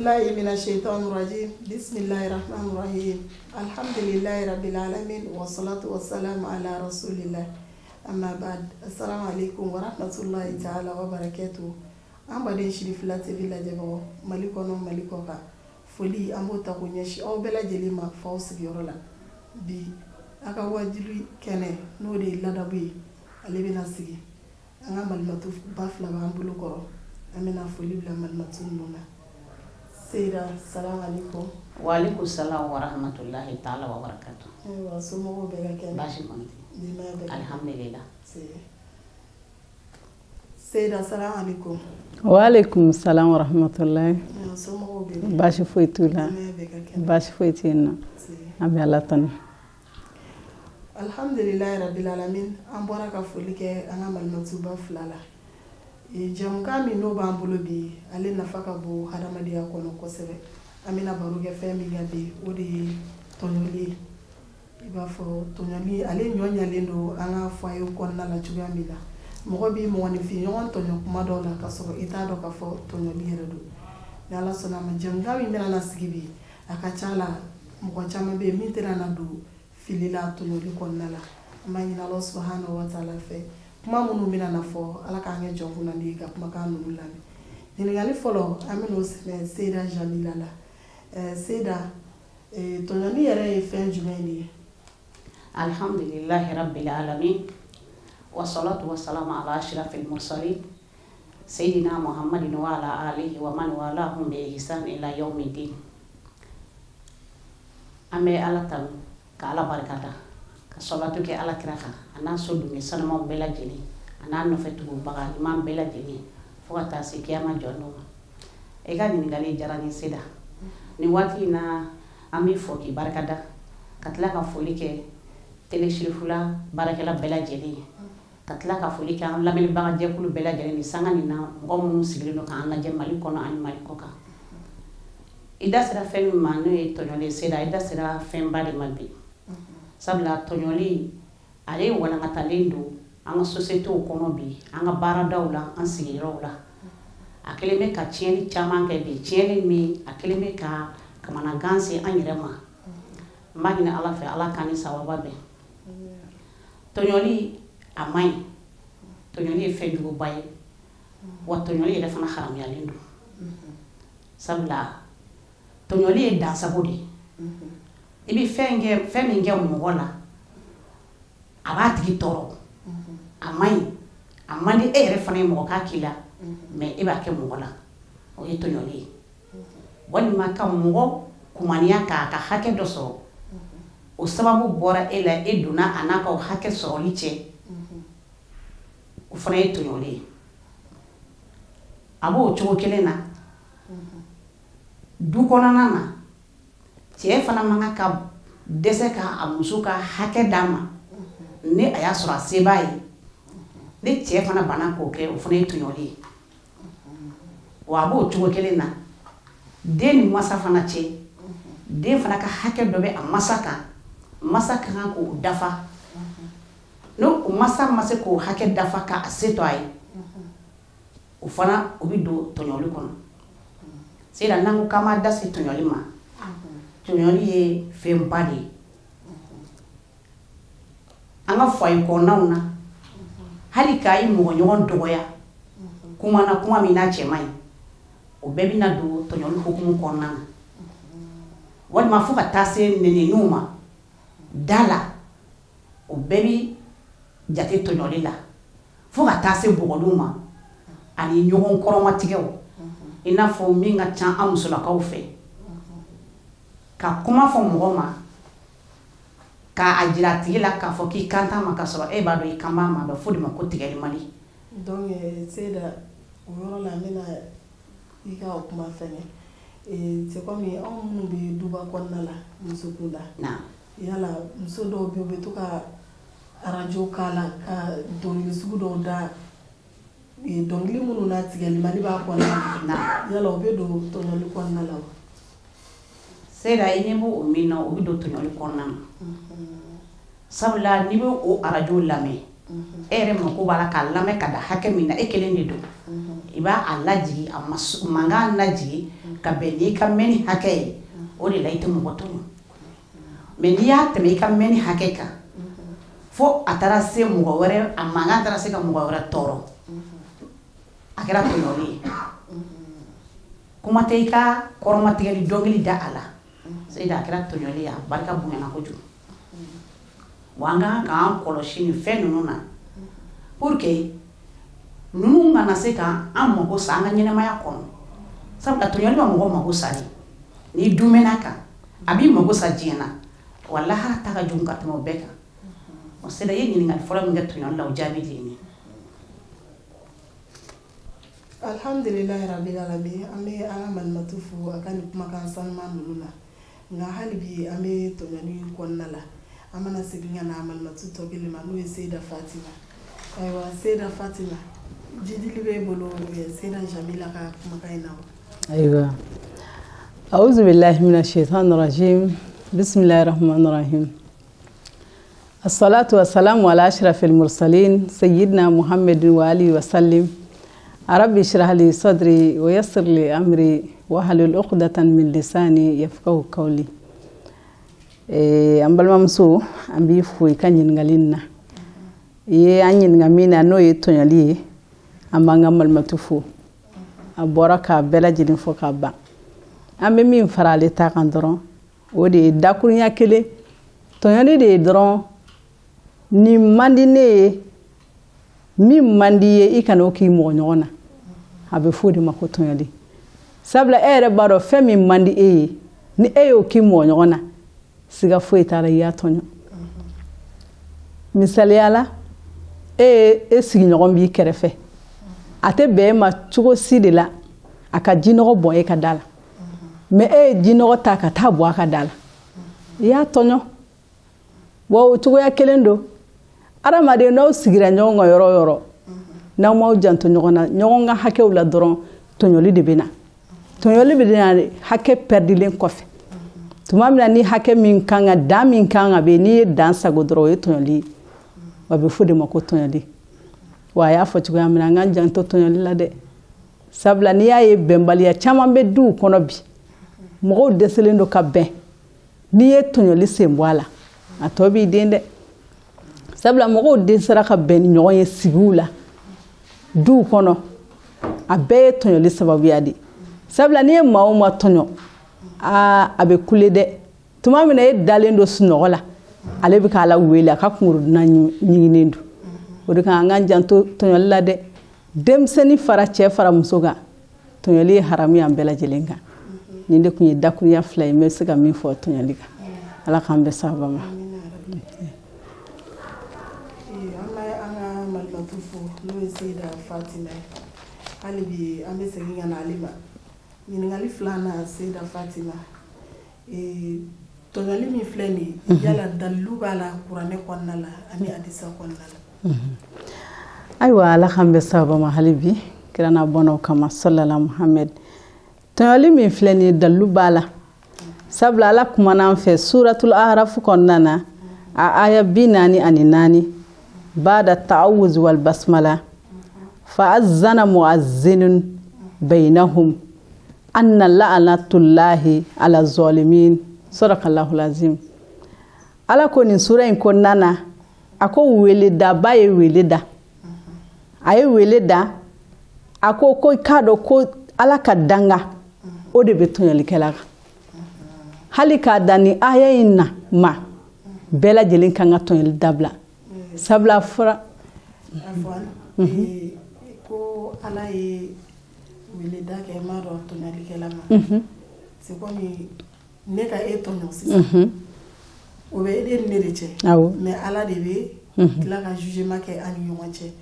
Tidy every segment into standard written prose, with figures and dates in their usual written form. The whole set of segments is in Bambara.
billahi minash shaitanir rajim. Bismillahir rahmanir rahim. Alhamdulillahi rabbil alamin wassalatu wassalamu ala rasulillah. Amma ba'd. Assalamu alaikum wa rahmatullahi ta'ala wa barakatuh. Ambaden shirifila TV lajɛbagaw Mali kɔnɔ Mali kɔ kan foli an b'o ta k'o ɲɛsin aw bɛɛ lajɛlen ma f'aw sigiyɔrɔ la bi a ka wajibi kɛnɛ n'o de ye ladabu ye ale bɛna sigi an ka malimatu ba fila b'an bolo kɔrɔ an bɛna foli bila malimatu ninnu na Seyda salamu alaikum. Wa alaikum salam wa rahmatullahi ta'ala wa barakatuh. Ayiwa somɔgɔw bɛɛ ka kɛnɛ Baasi kɔni tɛ. Alhamdulillah. Seyda salamu alaikum. Wa alaikum salam wa rahmatullahi. Somɔgɔw bɛɛ. Baasi foyi t'u la. Baasi foyi tɛ yen nɔ. An bɛ Ala tanu. Alhamdulillahi rabbil alamin. An bɔra ka foli kɛ an ka malimatuba fila la. Jamukan min n'o b'an bolo bi ale nafa ka bon hadamadenya kɔnɔ kosɛbɛ. An bɛna baro kɛ fɛn min kan bi o de ye tɔɲɔli ye. I b'a fɔ tɔɲɔli ale ɲɔɲalen don an ka foyer kɔnɔna la cogoya min na. Mɔgɔ b'i mɔgɔninfin ɲɔgɔn tɔɲɔ kuma dɔw la ka sɔrɔ i t'a dɔn k'a fɔ tɔɲɔli yɛrɛ don. Ni Ala sɔnna a ma jamukan min bɛna na sigi bi a ka ca la mɔgɔ caman bɛ yen min tɛna na don fili la tɔɲɔli kɔnɔna la. An b'a ɲini Ala subahanahu wa taala fɛ kuma minnu bɛna na fɔ Ala k'an kɛ jɔn kunnandi ye ka kumakan ninnu lamɛn. Ɲininkali fɔlɔ an bɛn'o sɛmɛ Seyda Jamila la. Seyda tɔɲɔli yɛrɛ ye fɛn jumɛn de ye? Alhamdulillahi rabbil alamin. Wassalatu wassalamu ala ashrafil mursalin. Sayyidina Muhammadin wa ala alihi wa man walahum bi ihsan ila yaumiddin. An bɛ Ala tanu ka Ala barikada ka salatu kɛ Ala kira kan a n'a so dunke sanumaw bɛɛ lajɛlen a n'a nɔfɛtugubaga ɲuman bɛɛ lajɛlen fo ka taa se kiyama jɔdon ma. I ka ɲininkali diyara n ye Seyda. Nin waati in na an b'i fɔ k'i barikada ka tila ka foli kɛ telesirifula baarakɛla bɛɛ lajɛlen ye ka tila ka foli kɛ an lamɛnnibaga jɛkulu bɛɛ lajɛlen ni sanga nin na mɔgɔ minnu sigilen don k'an lajɛ Mali kɔnɔ ani Mali kɔ kan. I da sera fɛn min ma n'o ye tɔɲɔli Seyda i da sera fɛnba de ma bi sabula tɔɲɔli ale walankatalen don an ka sociétéw kɔnɔ bi an ka baaradaw la an sigiyɔrɔw la a kɛlen bɛ ka tiɲɛni caman kɛ bi tiɲɛni min a kɛlen bɛ ka kamanagan se an yɛrɛ ma n b'a ɲini Ala fɛ Ala k'an ni sababa bɛn. Tɔɲɔli a man ɲi tɔɲɔli ye fɛn juguba ye wa tɔɲɔli yɛrɛ fana haramuyalen don sabula tɔɲɔli ye dansago de ye i bɛ fɛn min kɛ mɔgɔ la a b'a tigi tɔɔrɔ a man ɲi a man di e yɛrɛ fana ye mɔgɔ k'a k'i la mais e b'a kɛ mɔgɔ la o ye tɔɲɔli ye walima ka mɔgɔ kumaniya k'a ka hakɛ dɔ sɔrɔ o sababu bɔra e la e donna a n'a ka hakɛ sɔrɔli cɛ o fana ye tɔɲɔli ye a b'o cogo kelen na du kɔnɔna na cɛ fana man ka dɛsɛ k'a muso ka hakɛ d'a ma ni a y'a sɔrɔ a se b'a ye ni cɛ fana banna k'o kɛ o fana ye tɔɲɔli ye wa a b'o cogo kelen na den ni masa fana cɛ den fana ka hakɛ dɔ bɛ a masa kan masa ka kan k'o dafa n'o masa ma se k'o hakɛ dafa k'a se to a ye o fana o bɛ don tɔɲɔli kɔnɔ Seyda n'an ko k'an b'a da se tɔɲɔli ma tɔɲɔli ye fɛnba de ye an ka foyer kɔnɔnaw na hali k'a ye mɔgɔ ɲɔgɔn dɔgɔya kuma na kuma min n'a cɛ man ɲi o bɛɛ bɛ na don tɔɲɔli hukumu kɔnɔna na walima fo ka taa se nɛnɛninw ma da la o bɛɛ bɛ jate tɔɲɔli la fo ka taa se bɔgɔliw ma ani ɲɔgɔn kɔrɔmatigɛw i n'a fɔ min ka ca an musolakaw fɛ ka kuma fɔ mɔgɔ ma k'a jira a tigi la k'a fɔ k'i kan t'a ma k'a sɔrɔ e b'a dɔn i kan b'a ma a bɛ fɔ de ma ko tigɛli Mali. Donc Seyda o yɔrɔ la n bɛna i ka o kuma fɛngɛ c'est comme anw minnu bɛ duba kɔnɔna la muso kunda yala muso dɔw bɛ yen u bɛ to ka radio k'a la ka dɔnkili sugu dɔw da dɔnkili minnu na tigɛli Mali b'a kɔnɔna na yala o bɛ don tɔɲɔli kɔnɔna la wa? Seyda i ɲɛ b'o min na o bɛ don tɔɲɔli kɔnɔna na sabula n'i bɛ o radio lamɛn e yɛrɛ mako b'a la k'a lamɛn ka da hakɛ min na e kelen de don i b'a lajigi a mankan lajigi ka bɛn n'i ka mɛnni hakɛ ye o de la i tɛ mɔgɔ tɔɲɔ mais n'i y'a tɛmɛ i ka mɛnni hakɛ kan fo a taara se mɔgɔ wɛrɛ a mankan taara se ka mɔgɔ wɛrɛ tɔɔrɔ a kɛra tɔɲɔli ye kuma tɛ i ka kɔrɔmatigɛli dɔnkili da a la c'est a kɛra tɔɲɔli ye a barika bonyana kojugu wa an kan k'an kɔlɔsi nin fɛn ninnu na pour que ninnu kana se ka an mago sa an ka ɲɛnamaya kɔnɔ sabula tɔɲɔli ma mɔgɔ mago sa de n'i dumɛn'a kan a b'i mago sa diɲɛ na wa lahara ta ka jugu ka tɛmɛ o bɛɛ kan o sera i ye ɲininkali fɔlɔ min kɛ tɔɲɔli la o jaabi de ye nin alhamdulilahi rabbil alamin an bɛ an ka malimatu fo a ka nin kumakan sanuman ninnu na nka hali bi an bɛ tɔɲɔli kɔnɔna la an mana segin ka na malimatu tɔ kelen ma n'o ye Seyida Fatima ayiwa Seyida Fatima jidili b'e bolo Seyida Jamila ka kumakan in na أيوة أعوذ بالله من الشيطان الرجيم بسم الله الرحمن الرحيم الصلاة والسلام على أشرف المرسلين سيدنا محمد وآله وسلم ربي اشرح لي صدري ويسر لي أمري واحلل عقدة من لساني يفقهوا قولي أمبل ممسو أمبي فوي كان ينغالينا أنين غامينا نو يتونيالي أمبا غامل متفو abora ka bela jilin fo ka ba ambe min farale ta kan doron o de dakunya kele tonyali de doron ni mandine mi mandiye ikano ki mo nyona abe fodi mako tonyali sabla ere baro femi mandi ni yo ki mo nyona siga fo itara ya tonyo misali ala sigi nyogon bi kerefe ate be ma chugo sidi la aka jinogo boye ka dala me jinogo ta ka ta bo aka dala ya tonyo wo chugo ya kelendo ara ma de no sigira nyongo yoro yoro na mo janto nyogona nyonga hake ula doron tonyoli de bena tonyoli be na hake perdilen kofe tuma mina ni hake min kanga da min kanga be ni dansa godro e tonyoli wa be fode mako tonyoli wa ya fo chugo amina ngan janto tonyoli la de sabla ni ya ye bembaliya chama be du kono bi mo deselendo ka ben ni ye tonyoli sembwala atobi dende sabla mo desera ka ben nyoye sigula du kono abe tonyoli sababu yadi sabla ni ma o ma tonyo abe kulede tuma mina e dalendo sunogola ale bi kala wele ka kunguru na nyinginendu odi kan ngan janto tonyoli la de demseni fara che fara musoga tonyoli harami ambela jelenga ninde kunyi dakunya flay me sega min fo tonyoli ga ala kan be sabama Seyida Fatima alibi ambe segin na alima ningali flana Seyida Fatima tonyali mi fleni yala dalu bala qur'ane konnala ani hadisa konnala aywa ala khambe sabama halibi kirana bono kama sallallahu muhammad tonyali mi fleni dalu bala sabla ala kuma nan fe suratul a'raf konnana aya binani ani nani بعد التعوذ والبسملة فأذن مؤذن بينهم أن لعنة الله على الظالمين صدق الله العظيم على كون سورة كوننا أكو ولدا باي ولدا أي ولدا أكو كوي كادو كو على كدانغا أودي بتوني لكلا هالي كاداني آية ما بلا جلين كانغا توني لدابلا sabla fura afwan ko ala ye wele da ke maro to nyali kala ma c'est comme ne ka e to nyosi o be de nereche mais ala de be la ka jugement ke ani yonche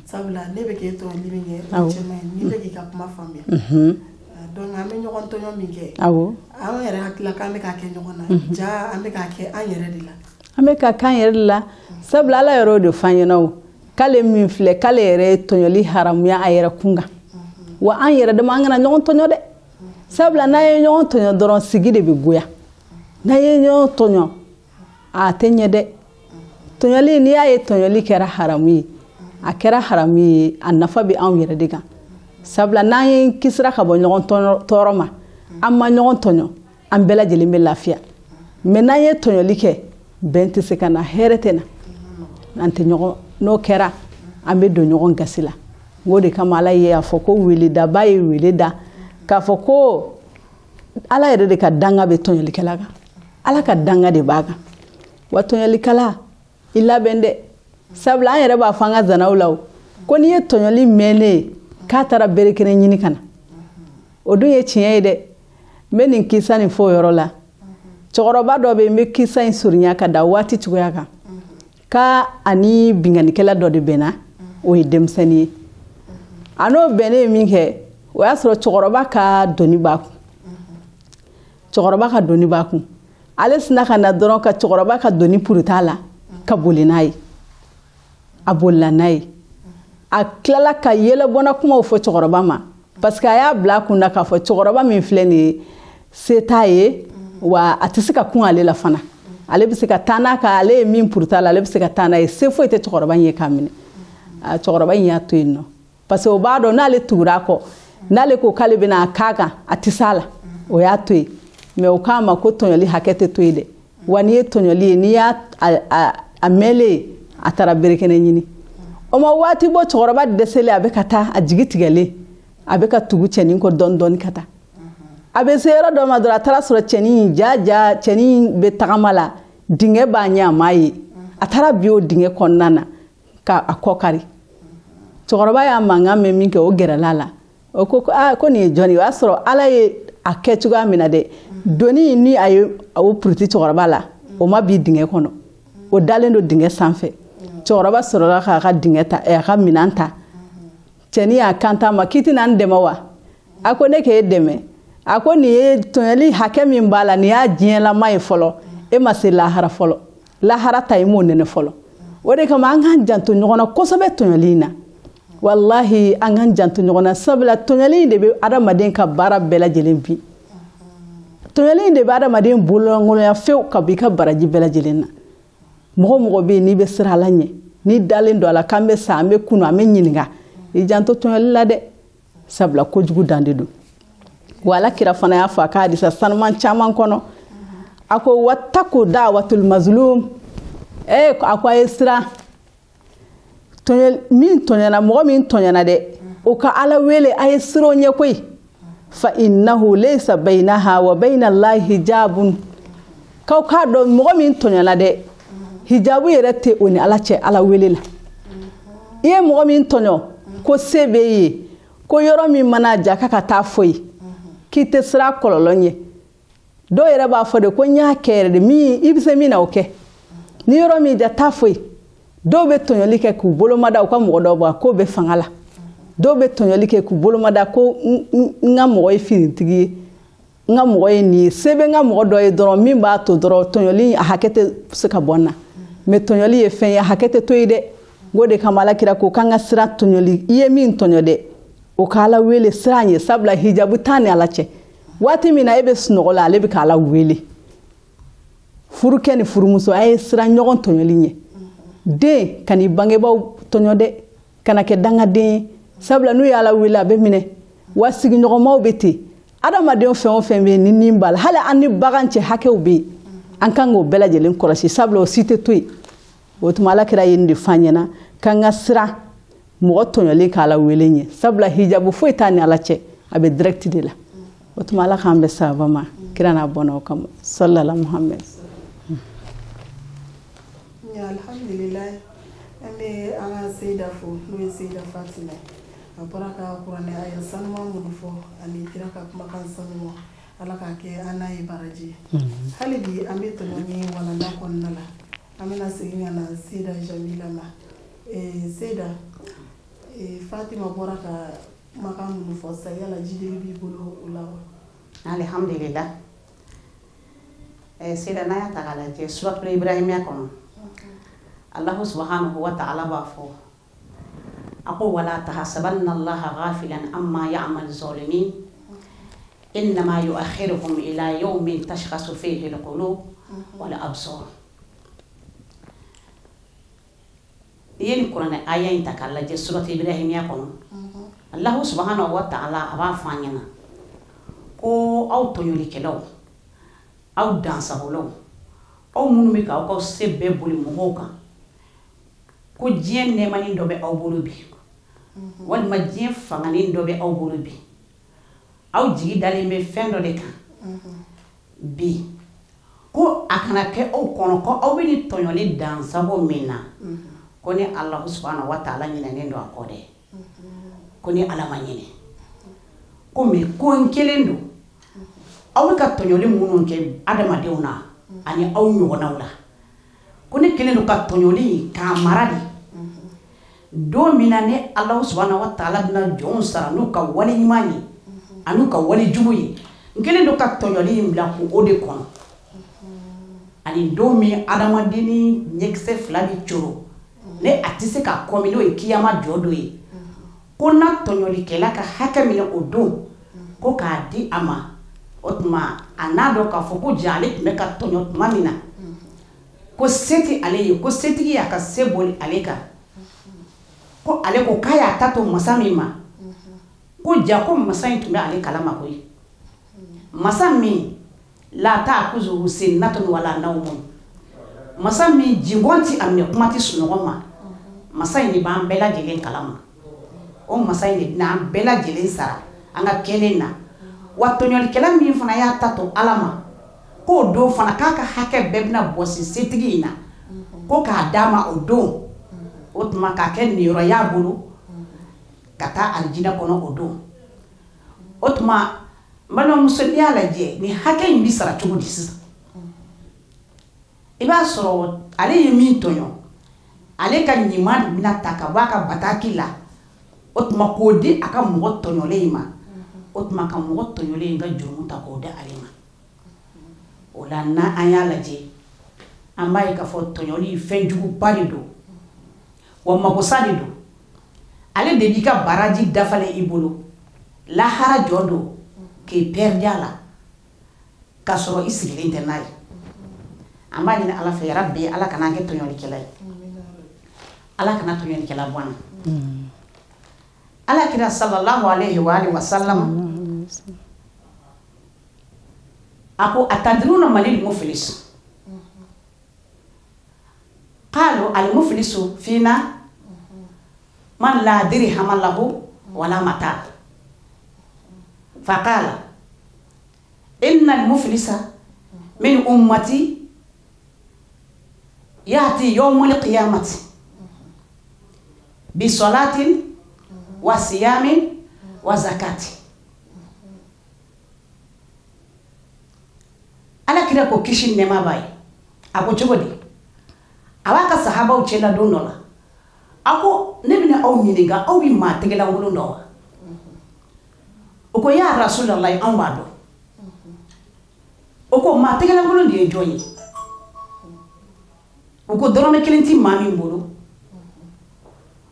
sabla ne be ke to liminge chema ni be ka kuma famia donc ame nyogon to nyomi ke awo awo yere hakila ka me ka ke nyogona ja ame ka ke an yere de la ame ka kan yere la sabla ala yoro de fanyano kale min fle kale yere tonyoli haram ya ayere kunga wa an yere de mangana nyon tonyo de sabla na ye nyon tonyo doron sigide bi goya na ye nyon tonyo a tenye de tonyoli ni aye tonyoli kera harami a kera harami an nafa bi an yere de kan sabla na ye kisra ka bo nyon toroma an ma ɲɔgɔn tɔɲɔ an bɛɛ lajɛlen bɛ lafiya mais n'an ye tɔɲɔli kɛ bɛn tɛ se ka na hɛrɛ tɛ na an tɛ ɲɔgɔn n'o kɛra an bɛ don ɲɔgɔn gasi la o de kama Ala ye a fɔ ko weleda ye weleda k'a fɔ ko Ala yɛrɛ de ka danga bɛ tɔɲɔlikɛla kan Ala ka danga de b'a kan wa tɔɲɔlikɛla i labɛn dɛ sabula an yɛrɛ b'a fɔ an ka zanaw la ko n'i ye tɔɲɔli mɛnlen k'a taara bere kelen ɲini ka na o dun ye tiɲɛ ye dɛ n bɛ nin kisa nin fɔ o yɔrɔ la cɛkɔrɔba dɔ bɛ yen n bɛ kisa in surunya ka da waati cogoya kan ka ani binganikɛla dɔ de bɛnna o ye denmisɛnnin ye a n'o bɛnnen min kɛ o y'a sɔrɔ cɛkɔrɔba ka dɔnni b'a kun cɛkɔrɔba ka dɔnni b'a kun ale sina ka na dɔrɔn ka cɛkɔrɔba ka dɔnni puruta la ka boli n'a ye a bolila n'a ye a tilala ka yɛlɛbɔnna kumaw fɔ cɛkɔrɔba ma parce que a y'a bila a kun na k'a fɔ cɛkɔrɔba min filɛ nin ye se t'a ye wa a tɛ se ka kun ale la fana ale bɛ se ka taa n'a ka ale ye min puruta la ale bɛ se ka taa n'a ye se foyi tɛ cɛkɔrɔba in ye k'a minɛ cɛkɔrɔba in y'a to yen nɔ parce que o b'a dɔn n'ale tugura a kɔ n'ale ko k'ale bɛna a k'a kan a tɛ s'a la o y'a to yen mais o k'a ma ko tɔɲɔli hakɛ tɛ to yen dɛ wa n'i ye tɔɲɔli ye n'i y'a mɛnlen a taara berekɛnɛ ɲini o ma waati bɔ cɛkɔrɔba dɛsɛlen a bɛ ka taa a jigi tigɛlen a bɛ ka tugu cɛnin kɔ dɔɔni dɔɔni ka taa a bɛ se yɔrɔ dɔ ma dɔrɔn a taara sɔrɔ cɛnin jaja cɛnin bɛ tagama la dingɛ b'a ɲɛ a m'a ye a taara bin o dingɛ kɔnɔna na k'a kɔ kari cɛkɔrɔba y'a mankan mɛn min kɛ o gɛrɛla la o ko ko nin ye jɔn ye o y'a sɔrɔ Ala ye a kɛ cogoya min na dɛ doni ni a ye o puruti cɛkɔrɔba la o ma bi dingɛ kɔnɔ o dalen don dingɛ sanfɛ cɛkɔrɔba sɔrɔla k'a ka dingɛ ta a ka minɛn ta cɛnin y'a kanto ma k'i tɛna n dɛmɛ wa a ko ne k'e dɛmɛ a ko nin ye tɔɲɔli hakɛ min b'a la nin y'a diɲɛlama ye fɔlɔ e ma se lahara fɔlɔ lahara ta i m'o nɛnɛ fɔlɔ o de kama an k'an janto ɲɔgɔn na kosɛbɛ tɔɲɔli in na wallahi an k'an janto ɲɔgɔn na sabula tɔɲɔli in de bɛ adamaden ka baara bɛɛ lajɛlen bi tɔɲɔli in de bɛ adamaden bololankolonya fewu ka bɔ i ka baraji bɛɛ lajɛlen na mɔgɔ mɔgɔ bɛ yen n'i bɛ siran Ala ɲɛ n'i dalen don a la k'an bɛ sa an bɛ kunu an bɛ ɲininka i janto tɔɲɔli la dɛ sabula kojugu dan de don wa Alakira fana y'a fɔ a ka hadisa sanuman caman kɔnɔ a ko wattaqu da'watul mazlum a ko a ye siran min tɔɲɔna mɔgɔ min tɔɲɔna dɛ o ka Ala wele a ye siran o ɲɛ koyi fa innahu laysa bainaha wa baina Allahi hijabun k'aw k'a dɔn mɔgɔ min tɔɲɔna dɛ hijabu yɛrɛ tɛ o ni Ala cɛ Ala wele la i ye mɔgɔ min tɔɲɔ ko se b'e ye ko yɔrɔ min mana ja k'a ka taa fɔ ye k'i tɛ siran a kɔlɔlɔ ɲɛ dɔw yɛrɛ b'a fɔ de ko n y'a kɛ yɛrɛ de min i bɛ se min na o kɛ ni yɔrɔ min ja taa fɔ ye dɔw bɛ tɔɲɔli kɛ k'u bolomada u ka mɔgɔ dɔw bɔ k'o bɛ fanga la dɔw bɛ tɔɲɔli kɛ k'u bolomada ko n ka mɔgɔ ye finitigi ye n ka mɔgɔ ye nin ye se bɛ n ka mɔgɔ dɔ ye dɔrɔn min b'a to dɔrɔn tɔɲɔli a hakɛ tɛ se ka bɔ n na mais tɔɲɔli ye fɛn ye a hakɛ tɛ to ye dɛ o de kama Alakira ko k'an ka siran tɔɲɔli i ye min tɔɲɔ dɛ o ka Ala wele siran ye sabula hijabu t'a ni Ala cɛ waati min na e bɛ sunɔgɔ la ale bɛ ka Ala wele furukɛ ni furumuso a ye siran ɲɔgɔn tɔɲɔli ɲɛ den kan'i bangebaaw tɔɲɔ dɛ kana kɛ dangaden ye sabula n'u ye Ala wele a bɛ minɛ wa sigiɲɔgɔnmaw bɛ ten adamaden fɛn o fɛn bɛ yen ni nin b'a la hali an ni bagan cɛ hakɛw bɛ yen an kan k'o bɛɛ lajɛlen kɔlɔsi sabula o si tɛ to yen o tuma Alakira ye nin de f'an ɲɛna k'an ka siran mɔgɔ tɔɲɔlen ka Ala wele ɲɛ sabula hijabu foyi t'a ni Ala cɛ a bɛ direct de la o tuma Ala k'an bɛ sababa ma kira n'a bɔnnaw kama sallallahu Muhammad. Alhamdulillah an bɛ an ka Seyida fo n'o ye Seyida Fatima a bɔra ka kuranɛ a ye sanuman minnu fɔ ani kira ka kumakan sanuman Ala k'a kɛ an n'a ye baraji hali bi an bɛ tɔɲɔni walanda kɔnɔna la an bɛna segin ka na Seyida Jamila ma Seyida Fatima bɔra ka kumakan minnu fɔ sa yala jideli b'i bolo o la wa? Alhamdulillah Seyida n'a y'a ta k'a lajɛ suratul Ibrahimiya kɔnɔ Allahu subhanahu wa ta'ala b'a fɔ a ko wala tahasabanna Allaha ghafilan amma ya'mal zalimin innama yu'akhiruhum ila yawmin tashkhasu fihi al-qulub wal absar. Ni yen kuranɛ aya in ta k'a lajɛ suratul Ibrahimiya kɔnɔ Allahu subhanahu wa ta'ala a b'a fɔ an ɲɛna ko aw tɔɲɔlikɛlaw aw dansagolaw aw minnu bɛ k'aw ka se bɛɛ boli mɔgɔw kan ko diɲɛ nɛɛmani dɔ bɛ aw bolo bi walima diɲɛ fanganin dɔ bɛ aw bolo bi aw jigi dalen bɛ fɛn dɔ de kan bi ko a kana kɛ aw kɔnɔ ko aw bɛ ni tɔɲɔli dansago min na ko ni Alahu subhanahu wa ta'ala ɲinɛnen don a kɔ dɛ ko ni Ala ma ɲinɛ ko mais ko n kelen don aw bɛ ka tɔɲɔli minnu kɛ adamadenw na ani aw ɲɔgɔnnaw la ko ne kelen don ka tɔɲɔli k'a mara de don min na ne Alahu subhanahu wa ta'ala bɛna jɔnw sara n'u ka wale ɲuman ye ani ka wale jugu ye n kelen don ka tɔɲɔli in bila k'o de kɔnɔ ani don min adamaden ni ɲɛkisɛ fila bi coro ne a tɛ se ka kɔmi n'o ye kiyama jɔ dɔ ye ko na tɔɲɔlikɛla ka hakɛ minɛ o don ko k'a di a ma o tuma a n'a dɔn k'a fɔ ko ja ale tun bɛ ka tɔɲɔ tuma min na ko se tɛ ale ye ko setigi y'a ka se boli ale kan ko ale ko k'a y'a ta to masa min ma ko ja ko masa in tun bɛ ale kalama koyi masa min la ta'khudhuhu sinnatun wala nawmun masa min jingɔn tɛ a minɛ kuma tɛ sunɔgɔ ma masa in de b'an bɛɛ lajɛlen kalama o masa in de bɛna an bɛɛ lajɛlen sara an ka kɛlen na wa tɔɲɔlikɛla min fana y'a ta to Ala ma k'o don fana k'a ka hakɛ bɛɛ bɛna bɔsi setigi in na ko k'a d'a ma o don o tuma k'a kɛ niyɔrɔ y'a bolo ka taa alijinɛ kɔnɔ o don o tuma n balimamuso n'i y'a lajɛ nin hakɛ in bi sara cogo di sisan i b'a sɔrɔ ale ye min tɔɲɔ ale ka ɲuman bɛna ta ka bɔ a ka bataki la o tuma k'o di a ka mɔgɔ tɔɲɔlen in ma o tuma ka mɔgɔ tɔɲɔlen in ka jurumu ta k'o di ale ma o la n'an y'a lajɛ an b'a ye k'a fɔ tɔɲɔli fɛn juguba de don wa magosa de don ale de b'i ka baraji dafalen i bolo lahara jɔ don k'i pɛridi a la k'a sɔrɔ i sigilen tɛ n'a ye an b'a ɲini Ala fɛ yarabi Ala kana an kɛ tɔɲɔlikɛla ye Ala kana tɔɲɔlikɛla bɔ an na Alakira sallallahu alayhi wa alihi wa sallam a ko atadruna manil muflis qalu al muflisu fina man la dirham lahu wala mata faqala inna al muflisa min ummati yati yawm al qiyamati bi salatin wa siyamin wa zakati Alakira ko kisi nɛma b'a ye a ko cogo di a b'a ka sahabaw cɛla don dɔ la a ko ne bɛna aw ɲininka aw bɛ maa tɛgɛlankolon dɔn wa o ko ya Rasulallah anw b'a dɔn o ko maa tɛgɛlankolon de ye jɔn ye o ko dɔrɔmɛ kelen tɛ maa min bolo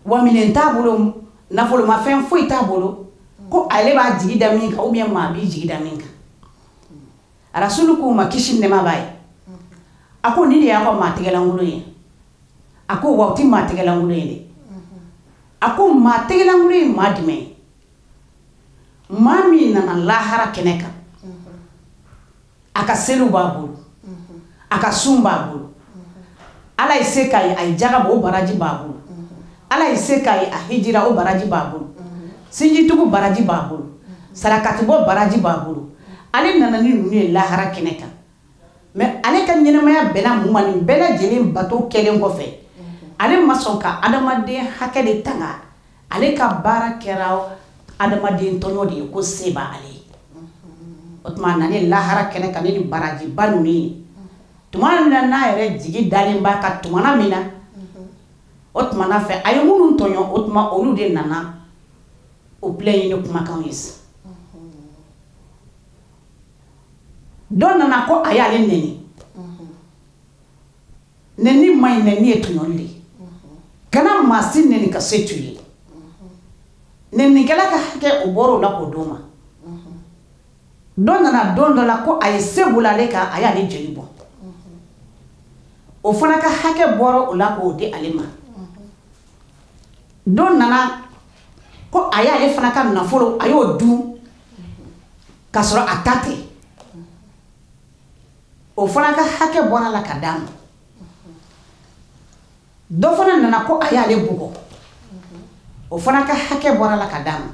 wa minɛn t'a bolo nafolomafɛn foyi t'a bolo ko ale b'a jigi da min kan ou bien maa b'i jigi da min kan Rasulu ko ma kisi nɛma b'a ye a ko nin de y'a ka maa tɛgɛlankolon ye a ko wa o tɛ maa tɛgɛlankolon ye dɛ a ko maa tɛgɛlankolon ye maa jumɛn ye maa min nana lahara kɛnɛ kan a ka seliw b'a bolo a ka sun b'a bolo Ala ye se k'a ye a ye jaga bɔ o baraji b'a bolo Ala ye se k'a ye a hijira o baraji b'a bolo sinjitugu baraji b'a bolo sarakati bɔ baraji b'a bolo ale nana ni ninnu ye lahara kɛnɛ kan mais ale ka ɲɛnamaya bɛnna mun ma nin bɛɛ lajɛlen bato kɛlen kɔfɛ ale ma sɔn ka adamaden hakɛ de tanga ale ka baara kɛra adamaden tɔɲɔ de ye ko se b'ale ye o tuma a nana lahara kɛnɛ kan ni baraji ba ninnu ye tuma min na n'a yɛrɛ jigi dalen b'a kan tumana min na o tuma na fɛ a ye minnu tɔɲɔ o tuma olu de nana o bila ɲini kumakanw ye sisan dɔ nana ko a y'ale nɛni nɛni ma ɲi nɛni ye tɔɲɔli de ye kana maa si nɛni ka se t'u ye nɛnikɛla ka hakɛ o bɔra o la k'o d'o ma dɔ nana don dɔ la ko a ye se boli ale kan a y'ale jeli bɔ o fana ka hakɛ bɔra o la k'o di ale ma dɔ nana ko a y'ale fana ka nafolo a y'o dun k'a sɔrɔ a ta tɛ o fana ka hakɛ bɔra la ka d'a ma dɔ fana nana ko a y'ale bugɔ o fana ka hakɛ bɔra la ka d'a ma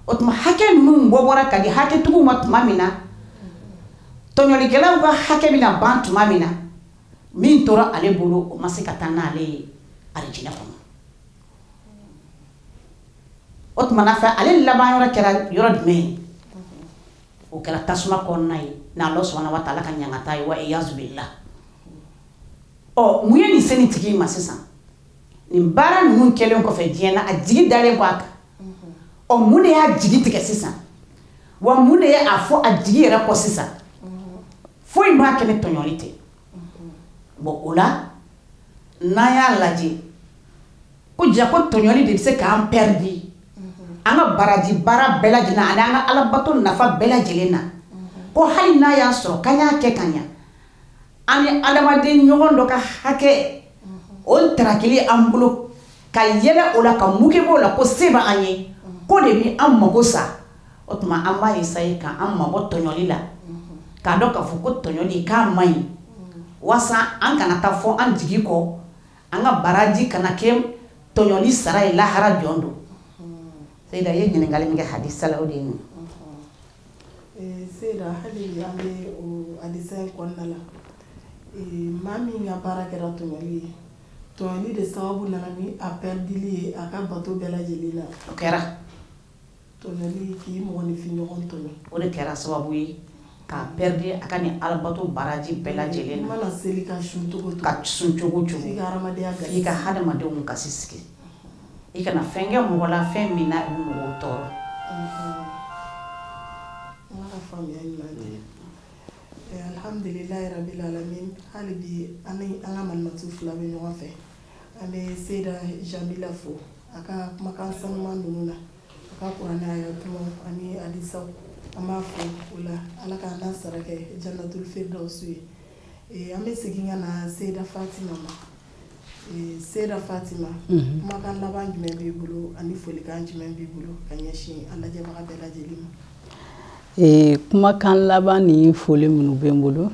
o tuma hakɛ ninnu bɔra ka di hakɛtigiw ma tuma min na tɔɲɔlikɛlaw ka hakɛ bɛna ban tuma min na min tora ale bolo o ma se ka taa n'ale ye arijinɛ kɔnɔ o tuma na fɛ ale laban yɔrɔ kɛra yɔrɔ jumɛn ye o kɛra tasuma kɔnɔna ye n'Ala subahana wa taala ka ɲangata ye wa iyazu billah mun ye nin se nin tigi ma sisan nin baara ninnu kɛlen kɔfɛ diɲɛ na a jigi dalen kɔ a kan mun de y'a jigi tigɛ sisan wa mun de ye a fɔ a jigi yɛrɛ kɔ sisan foyi m'a kɛ ni tɔɲɔli tɛ o la n'an y'a lajɛ ko ja ko tɔɲɔli de bɛ se k'an pɛridi an ka baraji baara bɛɛ lajɛlen ani an ka alabato nafa bɛɛ lajɛlen na ko hali n'a y'a sɔrɔ k'an y'a kɛ ka ɲa an ni adamaden ɲɔgɔn dɔ ka hakɛ o tarakili an bolo ka yɛlɛ o la ka muge b'o la ko se b'an ye ko de bɛ an mago sa o tuma an b'a essayer ka an mago tɔɲɔli la k'a dɔn k'a fɔ ko tɔɲɔli k'a man ɲi walasa an kana taa fɔ an jigi kɔ an ka baraji kana kɛ tɔɲɔli sara ye lahara jɔn don Seyda ye ɲininkali min kɛ hadisa la o de ye nin Seyda hali an bɛ o hadisa in kɔnɔna la maa min ka baara kɛra tɔɲɔli ye tɔɲɔli de sababu nana ni a pɛridili ye a ka bato bɛɛ lajɛlen na o kɛra tɔɲɔli k'i mɔgɔninfin ɲɔgɔn tɔɲɔ o de kɛra sababu ye k'a pɛridi a ka nin alabato baraji bɛɛ lajɛlen na i mana seli ka sun cogo ka sun cogo cogo f'i ka hadamadenya f'i ka hadamadenw gasi sigi i kana fɛn kɛ mɔgɔ la fɛn min na i bɛ mɔgɔw tɔɔrɔ Ala ka faamuya ɲuman di alhamdulilayi rabil alamin hali bi an ka malimatu fila bɛ ɲɔgɔn fɛ an bɛ Seyda Jamila fo a ka kumakan sanuman ninnu na a ka kuranɛ ayatuma ani hadisaw an b'a fo o la Ala k'an n'a sara kɛ jannatul firdausi ye an bɛ segin ka na Seyda Fatima ma Seyda Fatima kumakan laban jumɛn b'i bolo ani folikan jumɛn b'i bolo ka ɲɛsin a lajɛbaga bɛɛ lajɛlen ma kumakan laban ni foli minnu bɛ n bolo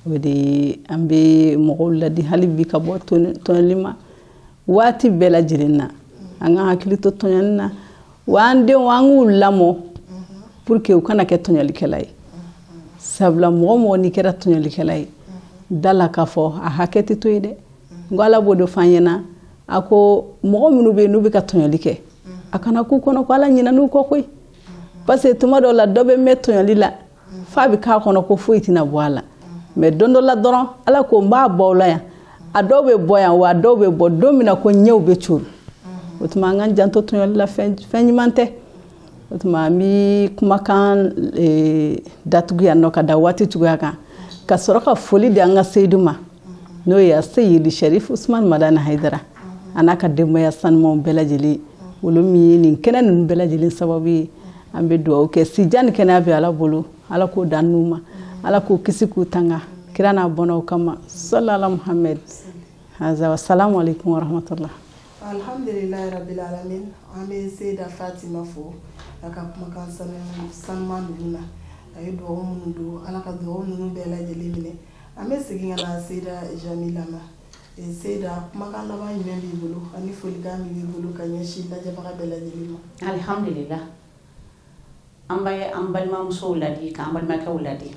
o de an bɛ mɔgɔw ladi hali bi ka bɔ tɔɲɔli ma waati bɛɛ lajɛlen na an ka hakili to tɔɲɔli na wa an denw an k'u lamɔ pour que u kana kɛ tɔɲɔlikɛla ye sabula mɔgɔ mɔgɔ n'i kɛra tɔɲɔlikɛla ye da la k'a fɔ a hakɛ tɛ to ye dɛ n ko Ala b'o de fɔ an ɲɛna a ko mɔgɔ minnu bɛ yen n'u bɛ ka tɔɲɔli kɛ a kana k'u kɔnɔ ko Ala ɲinɛ n'u kɔ koyi parce que tuma dɔw la dɔ bɛ mɛn tɔɲɔli la f'a bɛ k'a kɔnɔ ko foyi tɛna bɔ a la mais don dɔ la dɔrɔn Ala ko n b'a bɔ o la yan a dɔw bɛ bɔ yan wa a dɔw bɛ bɔ don min na ko ɲɛw bɛ cori o tuma an k'an janto tɔɲɔli la fɛn ɲuman tɛ o tuma an bɛ kumakan datugu yan nɔ ka da waati cogoya kan ka sɔrɔ ka foli di an ka seyidu ma n'o ye Seyidi Sharif Usman Madani Hayidara a n'a ka denbaya sanumanw bɛɛ lajɛlen olu min ye nin kɛnɛ ninnu bɛɛ lajɛlen sababu ye an bɛ dugawu kɛ sijan ni kɛnɛya bɛ Ala bolo Ala k'o dan n'u ma Ala k'o kisi k'u tanga kira n'a bɔnnaw kama sallallahu Muhammad haza wa salamu alaikum wa rahmatullah alhamdulilayi rabil alamin an bɛ Seyda Fatima fo a ka kumakan sanuman ninnu na a ye dugawu minnu don Ala ka dugawu ninnu bɛɛ lajɛlen minɛ an bɛ segin ka na Seyda Jamila ma Seyda kumakan laban jumɛn b'i bolo ani folikan min b'i bolo ka ɲɛsin lajɛbaga bɛɛ lajɛlen ma alhamdulillah an bɛ an balimamusow ladi k'an balimakɛw ladi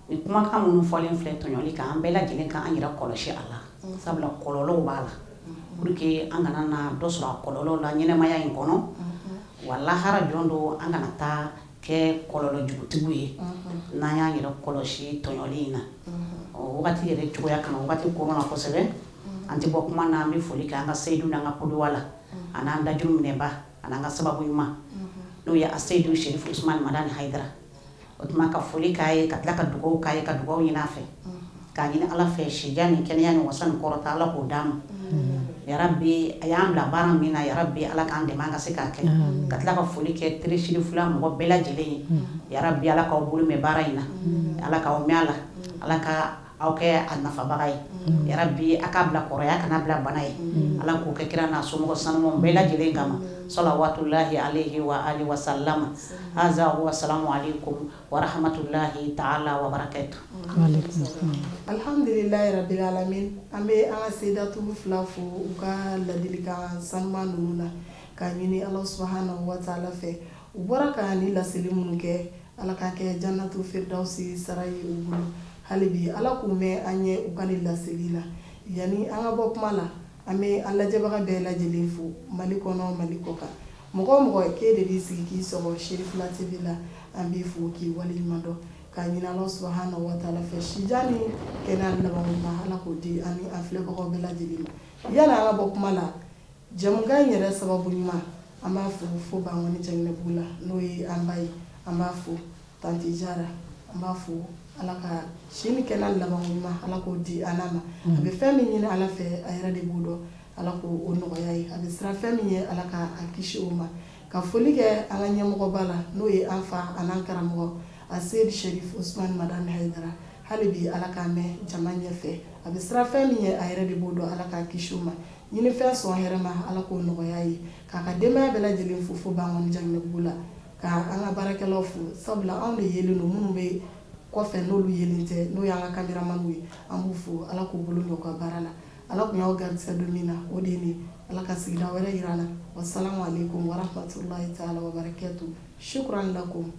ni kumakan minnu fɔlen filɛ tɔɲɔli kan an bɛɛ lajɛlen ka an yɛrɛ kɔlɔsi a la sabula kɔlɔlɔw b'a la pour que an kana na dɔ sɔrɔ a kɔlɔlɔw la ɲɛnɛmaya in kɔnɔ wa lahara jɔn don an kana taa kɛ kɔlɔlɔ jugutigiw ye n'an y'an yɛrɛ kɔlɔsi tɔɲɔli in na wagati yɛrɛ cogoya kama wagati korona kosɛbɛ an tɛ bɔ kuma na an bɛ foli kɛ an ka seyidu n'an ka kodowa la a n'an dajuru minɛba a n'an ka sababu ɲuman n'o ye Seyidu Sharif Usman Madani Hayidara o tuma ka foli k'a ye ka tila ka dugawu k'a ye ka dugawu ɲini a fɛ k'a ɲini Ala fɛ sijan ni kɛnɛya ni wasa ni kɔrɔta Ala k'o d'a ma yarabi a y'an bila baara min na yarabi Ala k'an dɛmɛ an ka se k'a kɛ ka tila ka foli kɛ teresiri fila mɔgɔ bɛɛ lajɛlen ye yarabi Ala k'aw bolo mɛn baara in na Ala k'aw mɛn a la Ala ka aw kɛ a nafabaga ye yarabi a k'a bila kɔrɔya kana bila bana ye ala k'o kɛ kira n'a somɔgɔ sanumanw bɛɛ lajɛlen kama salawatullahi alayhi wa alihi wa sallama haza wa salamu alaikum wa rahmatullahi ta'ala wa barakatuh. Alhamdulillahi rabbil alamin. An bɛ an ka seydatu fila fo u ka ladilikan sanuman ninnu na k'a ɲini ala subhanahu wa ta'ala fɛ u bɔra ka ni laseli minnu kɛ ala k'a kɛ jannatu firdausi sara ye u bolo hali bi ala k'u mɛn an ye u ka ni laseli la yanni an ka bɔ kuma la an bɛ an lajɛbaga bɛɛ lajɛlen fo mali kɔnɔ mali kɔ kan mɔgɔ o mɔgɔ k'e de b'i sigi k'i sɔgɔ Cherifula TV la an b'i fo k'i waleɲuman dɔn k'a ɲini ala subhanahu wa ta'ala fɛ sija ni kɛnɛya laban ɲuman ala k'o di ani an filɛbagaw bɛɛ lajɛlen ma yanni an ka bɔ kuma la jamukan yɛrɛ sababu ɲuman an b'a fo Bankɔni Jɛnɛbugu la n'o ye an ba ye an b'a fo Tanti Jara an b'a fo ala ka sini kɛnɛya laban ɲuman ala k'o di an ma a bɛ fɛn min ɲini ala fɛ a yɛrɛ de b'o dɔn ala k'o nɔgɔya ye a bɛ siran fɛn min ye ala ka a kisi o ma ka foli kɛ an ka ɲɛmɔgɔba la n'o ye an fa an'an karamɔgɔ a Seydi Cherif Usmane Madani Hayidara hali bi ala k'a mɛn jama ɲɛfɛ a bɛ siran fɛn min ye a yɛrɛ de b'o dɔn ala k'a kisi o ma ɲini fɛn sɔn hɛrɛ ma ala k'o nɔgɔya ye k'a ka denbaya bɛɛ lajɛlen fo Bankɔni Jɛnɛbugu la ka an ka baarakɛlaw fo sabula anw de yelen don minnu bɛ kɔfɛ n'olu yelen tɛ n'o y'an ka kameramaniw ye an b'u fo ala k'u bolo ɲɔ u ka baara la ala kun y'aw garisɛgɛ don min na o de ye nin ala ka sigida wɛrɛ yira an na wasalamu alaikum wa rahmatullahi ta'ala wa barakatuh shukran lakum.